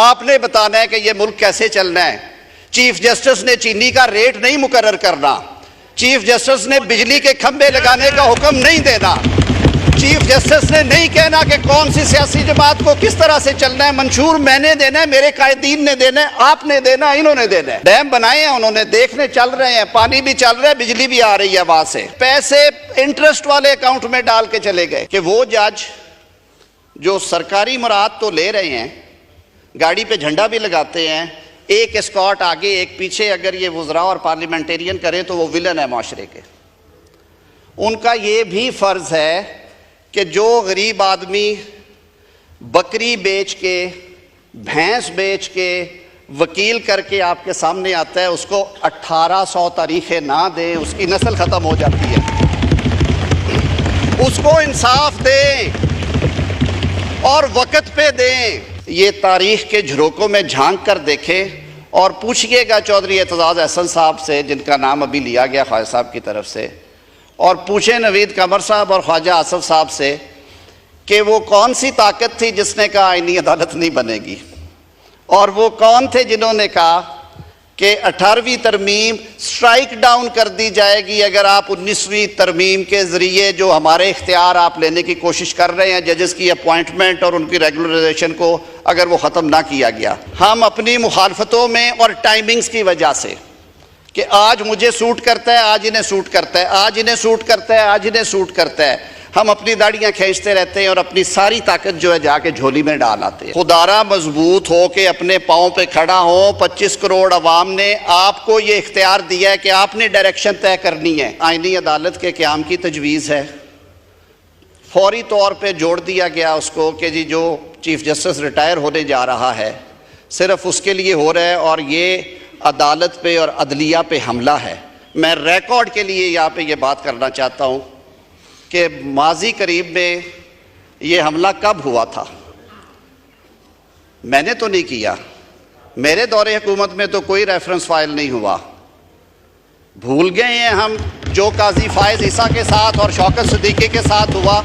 आपने बताना है कि यह मुल्क कैसे चलना है। चीफ जस्टिस ने चीनी का रेट नहीं मुकर्रर करना, चीफ जस्टिस ने बिजली के खंभे लगाने का हुक्म नहीं देना, चीफ जस्टिस ने नहीं कहना कि कौन सी सियासी जमात को किस तरह से चलना है। मंशूर मैंने देना है, मेरे कायदीन ने देना है, आपने देना है, इन्होंने देना है। डैम बनाए हैं उन्होंने, देखने चल रहे हैं, पानी भी चल रहा है, बिजली भी आ रही है वहां से। पैसे इंटरेस्ट वाले अकाउंट में डाल के चले गए कि वो जज जो सरकारी मुराद तो ले रहे हैं, गाड़ी पे झंडा भी लगाते हैं, एक एस्कॉर्ट आगे एक पीछे, अगर ये वुज़रा और पार्लियामेंटेरियन करें तो वो विलन है माशरे के। उनका ये भी फ़र्ज़ है कि जो गरीब आदमी बकरी बेच के, भैंस बेच के, वकील करके आपके सामने आता है, उसको 1800 तारीखें ना दें, उसकी नस्ल ख़त्म हो जाती है। उसको इंसाफ दें और वक़्त पे दें। ये तारीख़ के झरोकों में झांक कर देखें और पूछिएगा चौधरी एतजाज़ अहसन साहब से, जिनका नाम अभी लिया गया ख्वाजा साहब की तरफ से, और पूछें नवीद कमर साहब और ख्वाजा आसफ साहब से कि वो कौन सी ताकत थी जिसने कहा आईनी अदालत नहीं बनेगी, और वो कौन थे जिन्होंने कहा कि 18वीं तरमीम स्ट्राइक डाउन कर दी जाएगी अगर आप 19वीं तरमीम के ज़रिए जो हमारे इख्तियार आप लेने की कोशिश कर रहे हैं, जजेस की अपॉइंटमेंट और उनकी रेगुलराइजेशन को, अगर वो ख़त्म ना किया गया। हम अपनी मुखालफतों में और टाइमिंग्स की वजह से कि आज मुझे सूट करता है, आज इन्हें सूट करता है, आज इन्हें सूट करता है, आज इन्हें सूट करता है, हम अपनी दाढ़ियां खींचते रहते हैं और अपनी सारी ताकत जो है जाके झोली में डाल आते हैं। खुदारा मजबूत हो के अपने पाँव पे खड़ा हो। 25 करोड़ अवाम ने आपको ये इख्तियार दिया है कि आपने डायरेक्शन तय करनी है। आईनी अदालत के क़याम की तजवीज़ है, फौरी तौर पे जोड़ दिया गया उसको कि जी जो चीफ जस्टिस रिटायर होने जा रहा है सिर्फ उसके लिए हो रहा है, और ये अदालत पे और अदलिया पे हमला है। मैं रिकॉर्ड के लिए यहाँ पे ये बात करना चाहता हूँ कि माजी करीब में ये हमला कब हुआ था। मैंने तो नहीं किया, मेरे दौरे हुकूमत में तो कोई रेफरेंस फाइल नहीं हुआ। भूल गए हैं हम जो काजी फायज ईसा के साथ और शौकत सिद्दीकी के साथ हुआ,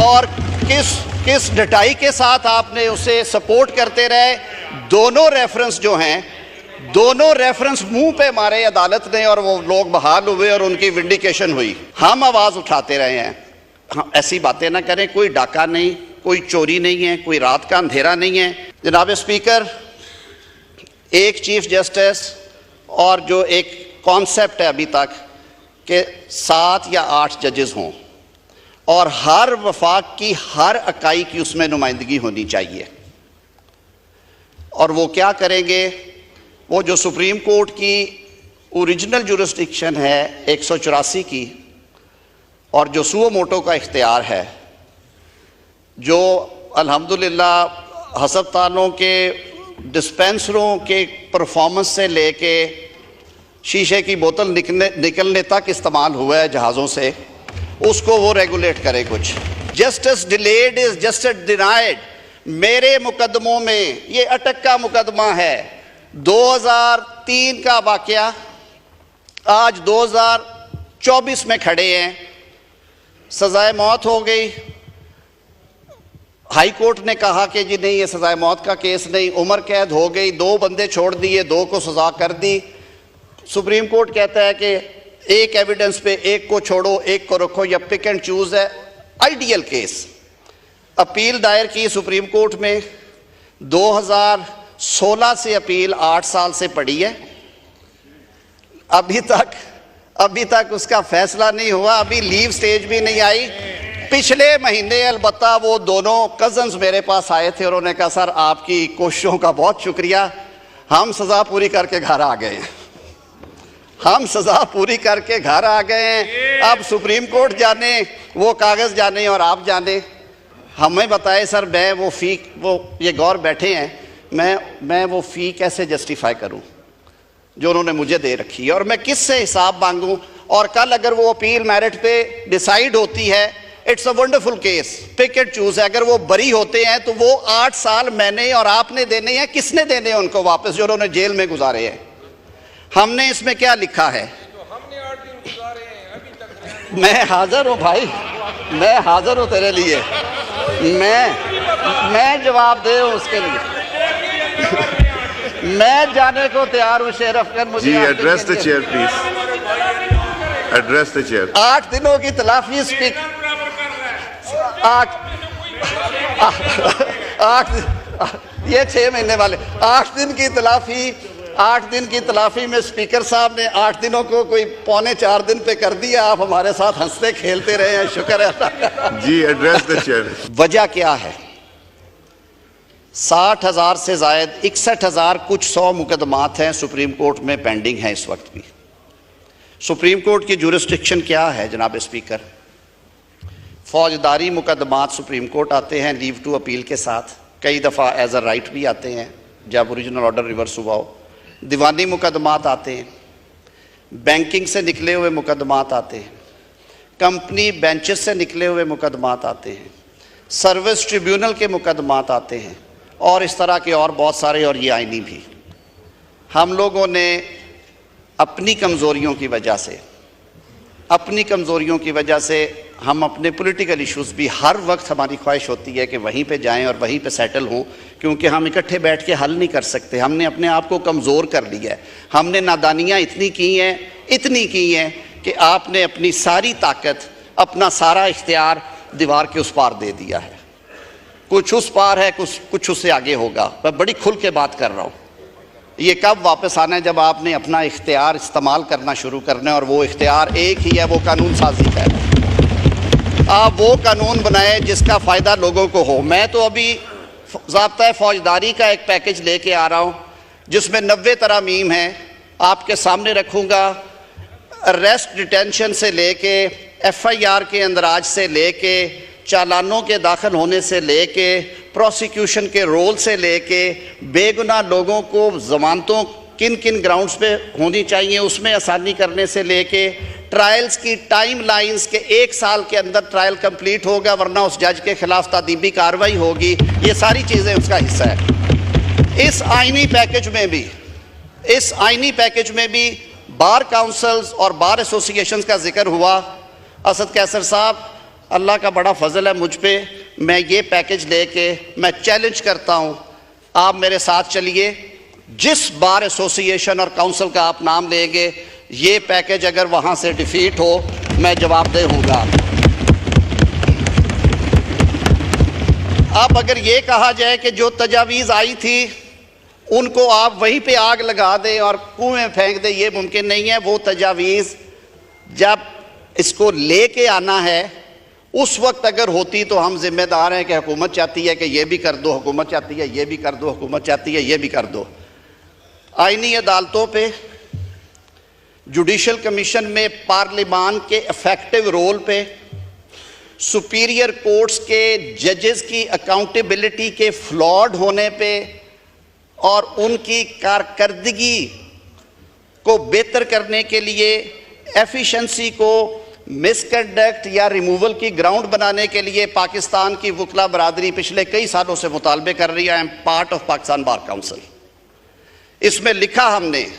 और किस डटाई के साथ आपने उसे सपोर्ट करते रहे। दोनों रेफरेंस जो हैं, दोनों रेफरेंस मुंह पे मारे अदालत ने, और वो लोग बहाल हुए और उनकी विंडिकेशन हुई। हम आवाज़ उठाते रहे हैं। हाँ, ऐसी बातें ना करें, कोई डाका नहीं, कोई चोरी नहीं है, कोई रात का अंधेरा नहीं है। जनाब स्पीकर, एक चीफ जस्टिस और जो एक कॉन्सेप्ट है अभी तक कि 7 या 8 जजेस हों और हर वफाक की हर इकाई की उसमें नुमाइंदगी होनी चाहिए। और वो क्या करेंगे, वो जो सुप्रीम कोर्ट की ओरिजिनल जुरिस्डिक्शन है 184 की, और जो सुओ मोटो का इख्तियार है, जो अल्हम्दुलिल्लाह हस्पतालों के डिस्पेंसरों के परफॉर्मेंस से लेके शीशे की बोतल निकलने तक इस्तेमाल हुआ है जहाज़ों से, उसको वो रेगुलेट करे। कुछ justice delayed is justice denied. मेरे मुकदमों में ये अटक का मुकदमा है, 2003 का वाकया, आज 2024 में खड़े हैं, सजाए मौत हो गई। हाई कोर्ट ने कहा कि जी नहीं, ये सजाए मौत का केस नहीं, उम्र कैद हो गई, 2 बंदे छोड़ दिए, 2 को सजा कर दी। सुप्रीम कोर्ट कहता है कि एक एविडेंस पे एक को छोड़ो, एक को रखो, या पिक एंड चूज है। Ideal case. अपील दायर की सुप्रीम कोर्ट में, 2016 से अपील 8 साल से पड़ी है, अभी तक उसका फैसला नहीं हुआ, अभी लीव स्टेज भी नहीं आई। पिछले महीने अलबत्ता वो दोनों कजन्स मेरे पास आए थे और उन्होंने कहा सर आपकी कोशिशों का बहुत शुक्रिया, हम सज़ा पूरी करके घर आ गए हैं, हम सज़ा पूरी करके घर आ गए हैं। अब सुप्रीम कोर्ट जाने, वो कागज़ जाने और आप जाने। हमें बताए सर, मैं वो फ़ी, वो ये गौर बैठे हैं, मैं वो फ़ी कैसे जस्टिफाई करूं जो उन्होंने मुझे दे रखी है, और मैं किससे हिसाब मांगूं। और कल अगर वो अपील मेरिट पे डिसाइड होती है, it's a wonderful case, pick and choose है। अगर वो बरी होते हैं तो वो 8 साल मैंने और आपने देने हैं, किसने देने हैं उनको वापस, जो उन्होंने जेल में गुजारे हैं। हमने इसमें क्या लिखा है, हमने 8 दिन गुजारे हैं, अभी तक मैं हाजिर हूँ भाई, मैं हाजिर हूँ तेरे लिए, मैं जवाब दे उसके लिए। मैं जाने को तैयार हूँ शेर अफगन, मुझे जी 8 दिन एड्रेस के द लिए- chair please, address the chair. 8 दिनों की तलाफी स्पीकर, 8 ये 6 महीने वाले 8 दिन की तलाफी, 8 दिन की तलाफी में स्पीकर साहब ने 8 दिनों को कोई 3.25 दिन पे कर दिया। आप हमारे साथ हंसते खेलते रहे हैं, शुक्र है अल्लाह का। जी एड्रेस द चेयर। वजह क्या है? 60,000 से जायद 61,000 कुछ 100 मुकदमात हैं सुप्रीम कोर्ट में पेंडिंग हैं इस वक्त भी। सुप्रीम कोर्ट की जुरिस्डिक्शन क्या है जनाब स्पीकर? फौजदारी मुकदमात सुप्रीम कोर्ट आते हैं लीव टू अपील के साथ, कई दफ़ा एज अ राइट भी आते हैं जब ओरिजिनल ऑर्डर रिवर्स हुआ हो। दीवानी मुकदमात आते हैं, बैंकिंग से निकले हुए मुकदमात आते हैं, कंपनी बेंचेस से निकले हुए मुकदमात आते हैं, सर्विस ट्रिब्यूनल के मुकदमात आते हैं, और इस तरह के और बहुत सारे, और ये आईनी भी। हम लोगों ने अपनी कमज़ोरियों की वजह से हम अपने पॉलिटिकल इश्यूज़ भी, हर वक्त हमारी ख्वाहिश होती है कि वहीं पे जाएं और वहीं पे सेटल हों, क्योंकि हम इकट्ठे बैठ के हल नहीं कर सकते। हमने अपने आप को कमज़ोर कर लिया है। हमने नादानियाँ इतनी की हैं कि आपने अपनी सारी ताकत, अपना सारा इख्तियार दीवार के उस पार दे दिया है। कुछ उस पार है, कुछ उससे आगे होगा। मैं बड़ी खुल के बात कर रहा हूँ। ये कब वापस आना है? जब आपने अपना इख्तियार इस्तेमाल करना शुरू करना है, और वो इख्तियार एक ही है, वो कानून साजी का है। आप वो कानून बनाए जिसका फ़ायदा लोगों को हो। मैं तो अभी ज़ाब्ता फौजदारी का एक पैकेज लेके आ रहा हूँ जिसमें 90 तरामीम हैं, आपके सामने रखूँगा। अरेस्ट डिटेंशन से लेके FIR के अंदराज से लेके चालानों के दाखिल होने से लेके प्रोसिक्यूशन के रोल से लेके बेगुनाह लोगों को ज़मानतों किन किन ग्राउंड्स पे होनी चाहिए उसमें आसानी करने से लेके ट्रायल्स की टाइम लाइन्स के 1 साल के अंदर ट्रायल कंप्लीट होगा, वरना उस जज के खिलाफ तादीबी कार्रवाई होगी। ये सारी चीज़ें उसका हिस्सा है। इस आईनी पैकेज में भी बार काउंसिल्स और बार एसोसिएशंस का जिक्र हुआ। असद कैसर साहब, अल्लाह का बड़ा फजल है मुझ पे, मैं ये पैकेज लेके मैं चैलेंज करता हूँ, आप मेरे साथ चलिए। जिस बार एसोसिएशन और काउंसिल का आप नाम लेंगे, ये पैकेज अगर वहाँ से डिफीट हो, मैं जवाबदेह होऊंगा। अब अगर ये कहा जाए कि जो तजावीज़ आई थी उनको आप वहीं पे आग लगा दें और कुएं में फेंक दें, ये मुमकिन नहीं है। वो तजावीज़ जब इसको लेके आना है उस वक्त अगर होती तो हम जिम्मेदार हैं कि हुकूमत चाहती है कि ये भी कर दो, हुकूमत चाहती है ये भी कर दो, हुकूमत चाहती है ये भी कर दो। आईनी अदालतों पे, जुडिशल कमीशन में पार्लिमान के इफेक्टिव रोल पे, सुपीरियर कोर्ट्स के जजेस की अकाउंटेबिलिटी के फ्लॉड होने पे और उनकी कारकर्दगी को बेहतर करने के लिए, एफिशिएंसी को मिसकंडक्ट या रिमूवल की ग्राउंड बनाने के लिए पाकिस्तान की वकला बरादरी पिछले कई सालों से मुतालबे कर रही है। I am part of Pakistan bar council. इसमें लिखा हमने